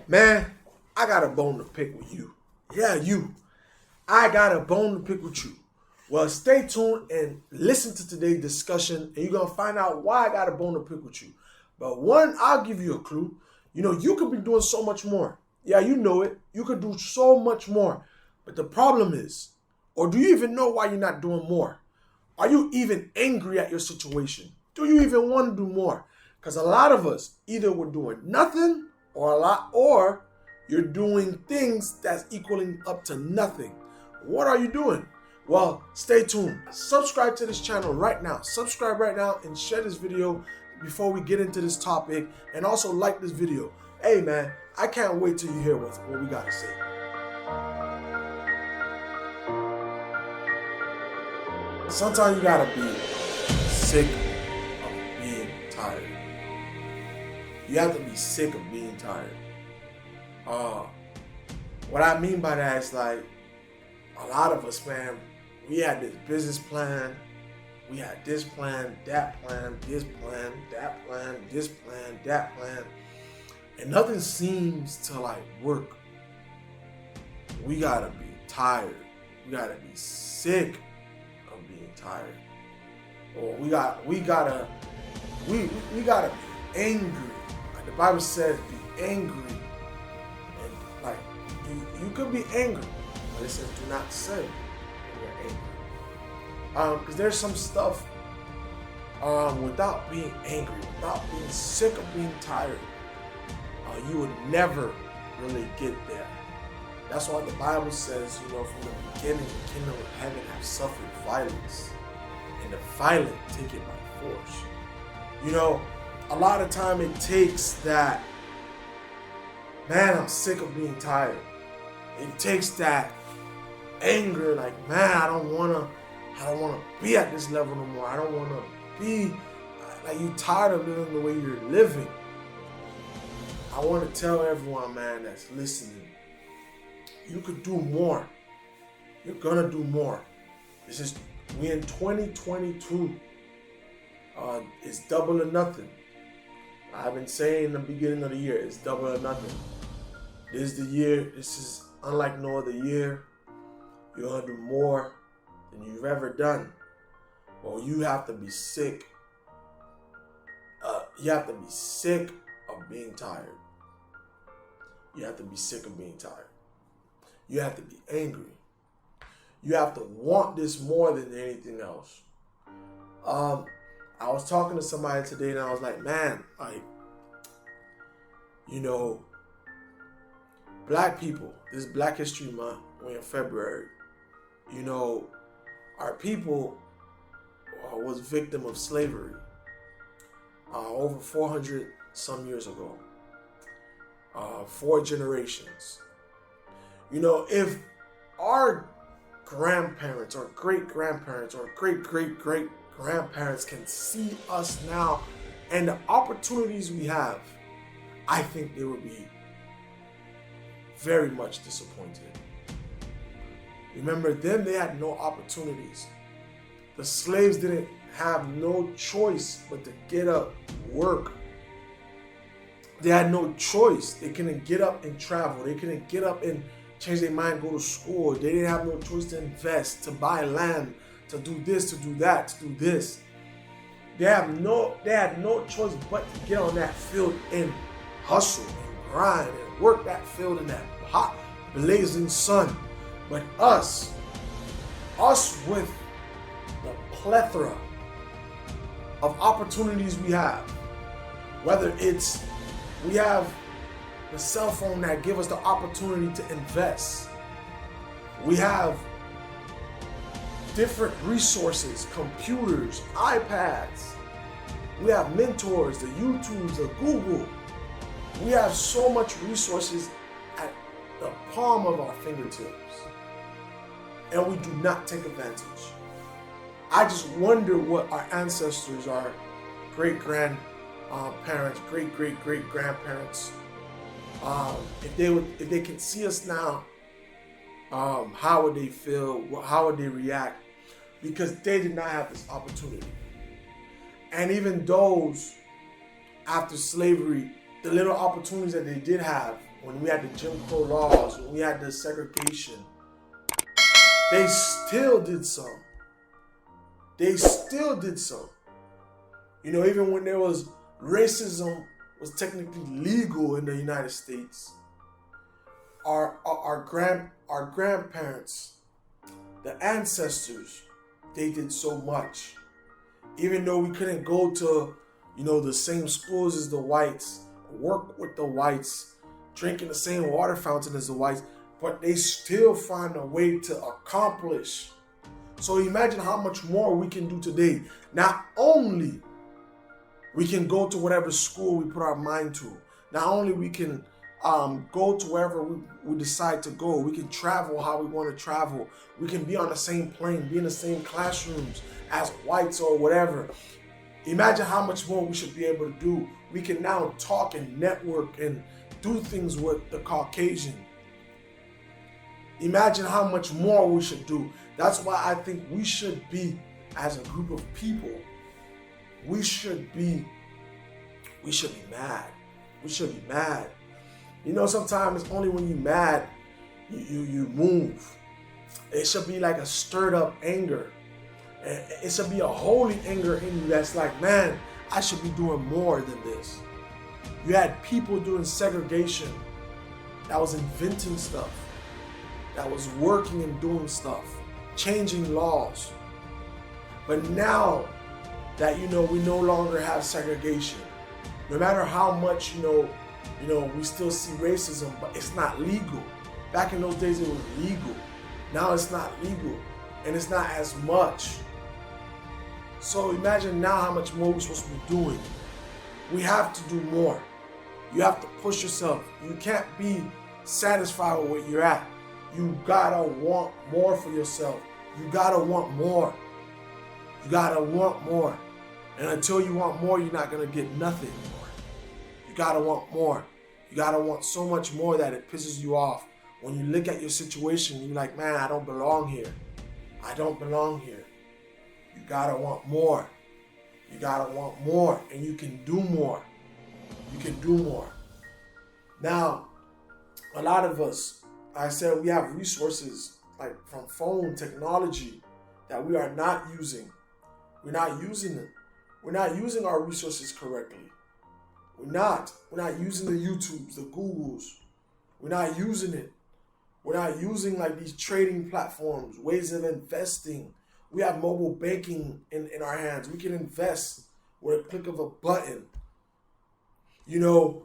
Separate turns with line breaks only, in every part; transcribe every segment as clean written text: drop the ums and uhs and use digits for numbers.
Man, I got a bone to pick with you. Yeah, you. I got a bone to pick with you. Well, stay tuned and listen to today's discussion, and you're going to find out why I got a bone to pick with you. But one, I'll give you a clue. You know, you could be doing so much more. Yeah, you know it. You could do so much more. But the problem is, or do you even know why you're not doing more? Are you even angry at your situation? Do you even want to do more? Because a lot of us, either we're doing nothing or a lot, or you're doing things that's equaling up to nothing. What are you doing? Well, stay tuned. Subscribe to this channel right now. Subscribe right now and share this video before we get into this topic. And also like this video. Hey man, I can't wait till you hear what we got to say. Sometimes you gotta be sick of being tired. You have to be sick of being tired. What I mean by that is like, a lot of us, man, we had this business plan, we had this plan, that plan, this plan, that plan, this plan, that plan, and nothing seems to like work. We gotta be tired. We gotta be sick of being tired. Or we gotta be angry. Like the Bible says, be angry. And like you could be angry, but it says do not say you're angry. Because there's some stuff without being angry, without being sick of being tired, you would never really get there. That's why the Bible says, you know, from the beginning, the kingdom of heaven have suffered violence, and the violent take it by force. You know, a lot of time it takes that, man, I'm sick of being tired. It takes that anger, like, man, I don't wanna be at this level no more. I don't wanna be, like, you tired of living the way you're living. I wanna tell everyone, man, that's listening, you could do more. You're gonna do more. We in 2022. It's double or nothing. I've been saying in the beginning of the year, it's double or nothing. This is the year. This is unlike no other year. You're gonna do more than you've ever done. Well, you have to be sick. You have to be sick of being tired. You have to be sick of being tired. You have to be angry. You have to want this more than anything else. I was talking to somebody today and I was like, man, like, you know, black people, this is Black History Month, we're in February. You know, our people was victim of slavery over 400 some years ago. 4 generations. You know, if our grandparents or great-grandparents or great-great-great-grandparents can see us now and the opportunities we have, I think they would be very much disappointed. Remember, then they had no opportunities. The slaves didn't have no choice but to get up, work. They had no choice. They couldn't get up and travel. They couldn't get up and change their mind, go to school. They didn't have no choice to invest, to buy land, to do this, to do that, to do this. They had no choice but to get on that field and hustle and grind and work that field in that hot, blazing sun. But us with the plethora of opportunities we have, whether it's we have the cell phone that give us the opportunity to invest. We have different resources, computers, iPads. We have mentors, the YouTubes, the Google. We have so much resources at the palm of our fingertips. And we do not take advantage. I just wonder what our ancestors, our great-grandparents, great-great-great-grandparents, if they can see us now, how would they feel? How would they react? Because they did not have this opportunity. And even those after slavery, the little opportunities that they did have, when we had the Jim Crow laws, when we had the segregation, they still did so. They still did so. You know, even when there was racism was technically legal in the United States, our grandparents, the ancestors, they did so much. Even though we couldn't go to, you know, the same schools as the whites, work with the whites, drinking the same water fountain as the whites, but they still find a way to accomplish. So imagine how much more we can do today. Not only we can go to whatever school we put our mind to, not only we can go to wherever we decide to go, we can travel how we want to travel, we can be on the same plane, be in the same classrooms as whites or whatever. Imagine how much more we should be able to do. We can now talk and network and do things with the Caucasian. Imagine how much more we should do. That's why I think we should be, as a group of people, we should be mad. We should be mad. You know, sometimes it's only when you're mad, you move. It should be like a stirred up anger. It should be a holy anger in you that's like, man, I should be doing more than this. You had people doing segregation that was inventing stuff, that was working and doing stuff, changing laws. But now that, you know, we no longer have segregation, no matter how much, you know, we still see racism, but it's not legal. Back in those days, it was legal. Now it's not legal, and it's not as much. So imagine now how much more we're supposed to be doing. We have to do more. You have to push yourself. You can't be satisfied with where you're at. You gotta want more for yourself. You gotta want more. You gotta want more. And until you want more, you're not gonna get nothing more. You gotta want more. You gotta want so much more that it pisses you off. When you look at your situation, you're like, man, I don't belong here. I don't belong here. You gotta want more. You gotta want more, and you can do more. You can do more. Now, a lot of us, I said, we have resources like from phone technology that we are not using. We're not using it. We're not using our resources correctly. We're not using the YouTubes, the Googles. We're not using it. We're not using like these trading platforms, ways of investing. We have mobile banking in our hands. We can invest with a click of a button. You know,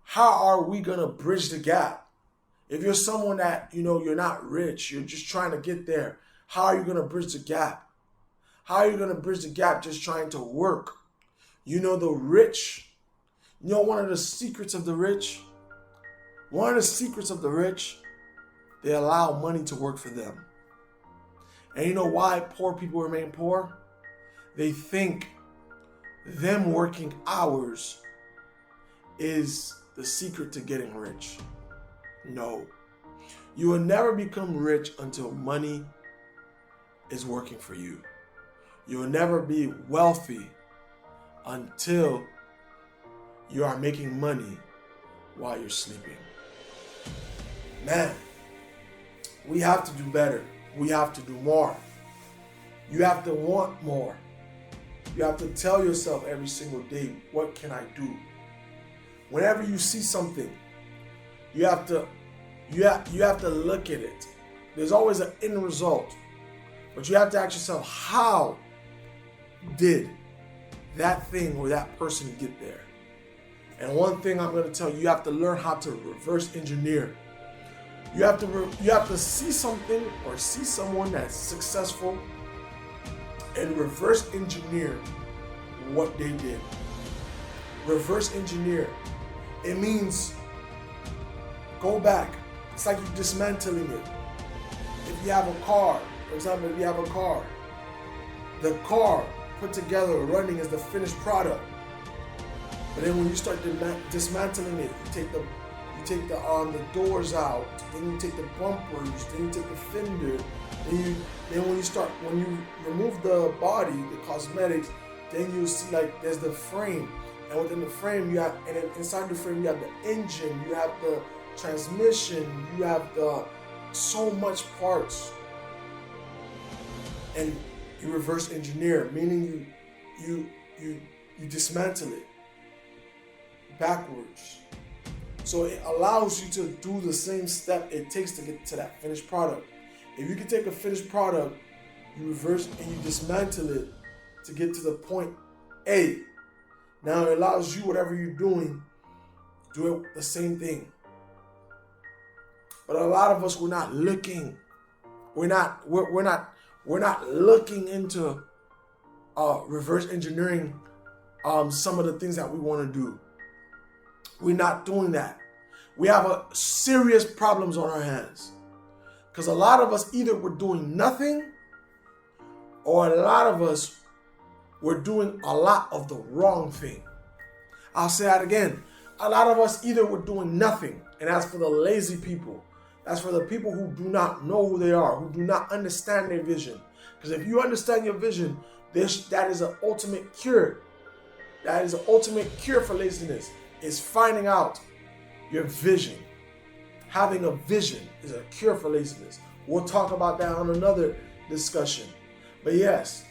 how are we going to bridge the gap? If you're someone that, you know, you're not rich, you're just trying to get there, how are you going to bridge the gap? How are you going to bridge the gap just trying to work? You know, the rich, you know, one of the secrets of the rich, they allow money to work for them. And you know why poor people remain poor? They think them working hours is the secret to getting rich. No. You will never become rich until money is working for you. You will never be wealthy until you are making money while you're sleeping. Man, we have to do better. We have to do more. You have to want more. You have to tell yourself every single day, what can I do? Whenever you see something, you have to look at it. There's always an end result. But you have to ask yourself, how did that thing or that person get there? And one thing I'm going to tell you, you have to learn how to reverse engineer. You have to see something or see someone that's successful and reverse engineer what they did. Reverse engineer. It means go back. It's like you're dismantling it. If you have a car, for example, if you have a car, the car put together running is the finished product. But then when you start dismantling it, you take the doors out, then you take the bumpers, then you take the fender, then when you remove the body, the cosmetics, then you see like there's the frame, and within the frame and then inside the frame you have the engine, you have transmission, you have the so much parts, and you reverse engineer, meaning you dismantle it backwards. So it allows you to do the same step it takes to get to that finished product. If you can take a finished product, you reverse and you dismantle it to get to the point A. Now it allows you, whatever you're doing, do it the same thing. But a lot of us, we're not looking. We're not looking into reverse engineering some of the things that we want to do. We're not doing that. We have serious problems on our hands. Because a lot of us, either we're doing nothing, or a lot of us, we're doing a lot of the wrong thing. I'll say that again. A lot of us, either we're doing nothing, and that's for the lazy people. That's for the people who do not know who they are, who do not understand their vision. Because if you understand your vision, that is an ultimate cure. That is an ultimate cure for laziness, is finding out your vision. Having a vision is a cure for laziness. We'll talk about that on another discussion. But yes,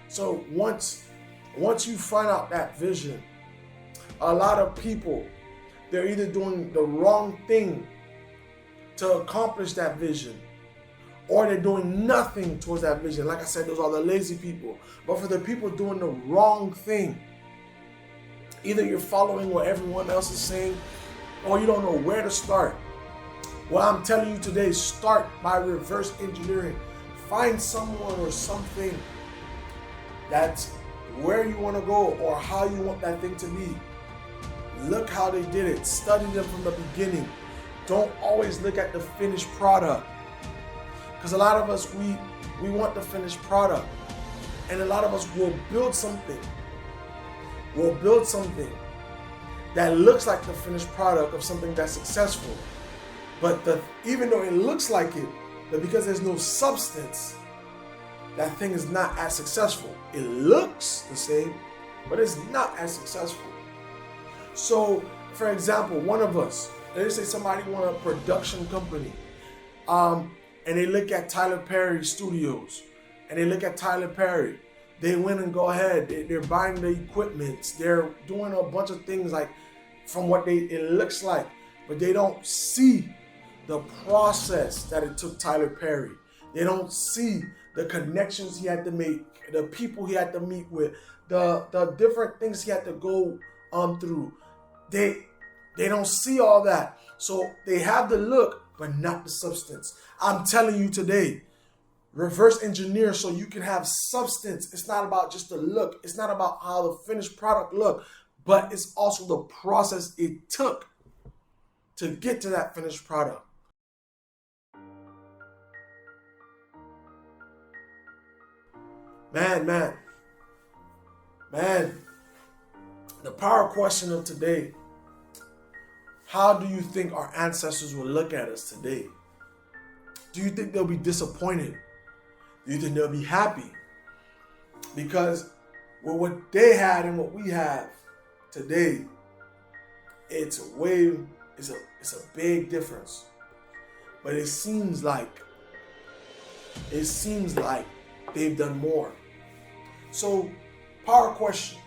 so once you find out that vision, a lot of people, they're either doing the wrong thing to accomplish that vision, or they're doing nothing towards that vision. Like I said, those are the lazy people. But for the people doing the wrong thing, either you're following what everyone else is saying, or you don't know where to start. Well, I'm telling you today, start by reverse engineering. Find someone or something that's where you want to go or how you want that thing to be. Look how they did it. Study them from the beginning. Don't always look at the finished product. Because a lot of us, we want the finished product. And a lot of us will build something. We'll build something that looks like the finished product of something that's successful. But even though it looks like it, but because there's no substance, that thing is not as successful. It looks the same, but it's not as successful. So, for example, one of us, let's say somebody want a production company, and they look at Tyler Perry Studios, and they look at Tyler Perry. They went and go ahead. They're buying the equipment. They're doing a bunch of things like from what it looks like, but they don't see the process that it took Tyler Perry. They don't see the connections he had to make, the people he had to meet with, the different things he had to go through. They don't see all that. So they have the look, but not the substance. I'm telling you today, reverse engineer so you can have substance. It's not about just the look. It's not about how the finished product look, but it's also the process it took to get to that finished product. Man, the power question of today: how do you think our ancestors will look at us today? Do you think they'll be disappointed? Do you think they'll be happy? Because with what they had and what we have today, it's a big difference. But it seems like they've done more. So, power question: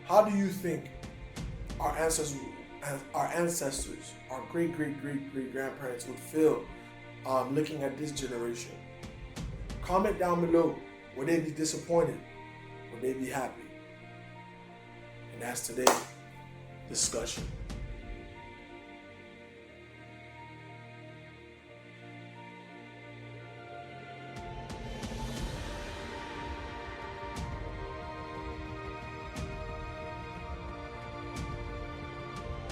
how do you think our ancestors, our great grandparents would feel looking at this generation? Comment down below. Would they be disappointed? Would they be happy? And that's today's discussion.